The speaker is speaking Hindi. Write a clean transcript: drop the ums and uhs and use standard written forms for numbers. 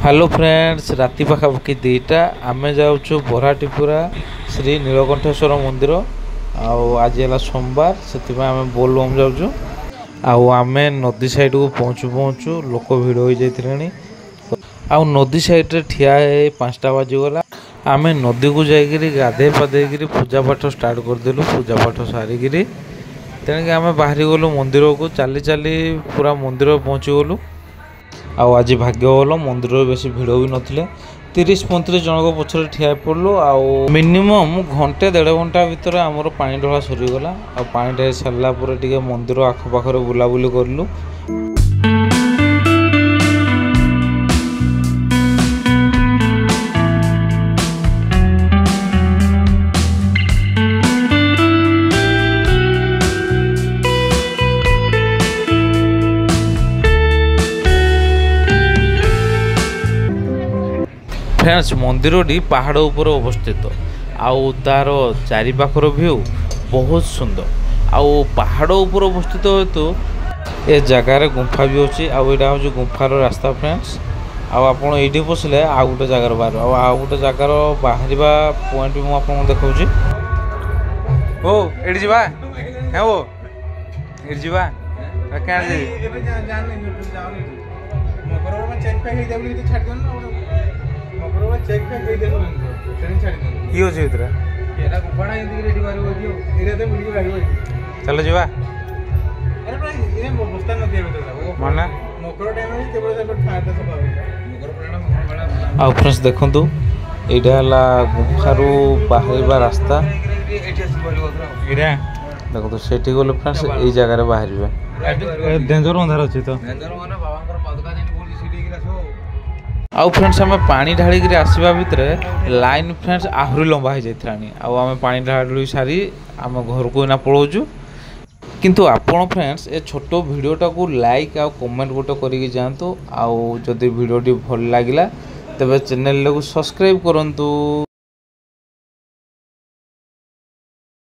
हेलो फ्रेंड्स, राति पाखापाखि दुईटा आमे जाऊँ बराटीपुरा श्री नीलकंठेश्वर मंदिर। आज है सोमवार से आम बोलबम जाऊँ। आमे नदी साइड को पहुँचू पहुँचू लोक भिड़ हो जाते। नदी साइड रे ठिया 5टा बाजीगला। आमे नदी को जाइए गाधे पाधे पूजा पाठ स्टार्ट करदेलु। पूजा पाठ सारिकी तेणिक आम बाहरी गलु मंदिर को चली चली पूरा मंदिर पहुँची गलु। आज भाग्य भल मंदिर बेसी भिड़ भी नथिले। 30-35 जन पछरे ठिया पड़लु। मिनिमम घंटे 1.5 घंटा भितर आमर पानी ढला सरीगला। पानी ढाई सारा पर मंदिर आखपाखे बुलाबुली करलु। फ्रेंड्स, मंदिरटी पहाड़ ऊपर अवस्थित। तार चारिपाखर व्यू बहुत सुंदर। पहाड़ ऊपर अवस्थित हेतु ए जगार गुंफा भी अच्छी। यहाँ हूँ गुंफार रास्ता फ्रेंड्स। आपड़ ये पशिले आउ गोटे जगार बाहर आउ गोटे जगार बाहर पॉइंट भी मुझे देखा। ओ ये जावा है वो ये जावा क्या चलो जीवा फ्रेंड्स देखु यहाँ गुंफारू बाहर रास्ता देखो से गले फ्रेंड्स ये जगह बाहर डेंजर अंधार अच्छी तो फ्रेंड्स आम पानी ढाड़ी आसवा भितर लाइन फ्रेंड्स आहरी लंबा हो जाए। आम पानी ढाड़ी सारी आम घर को ना पलाऊँ। किंतु आपण फ्रेंड्स ए छोटो वीडियोटा को लाइक आ कमेंट गोटे करके जातु। जदि वीडियोटी भल लगे तेज चैनल को सब्सक्राइब करूँ।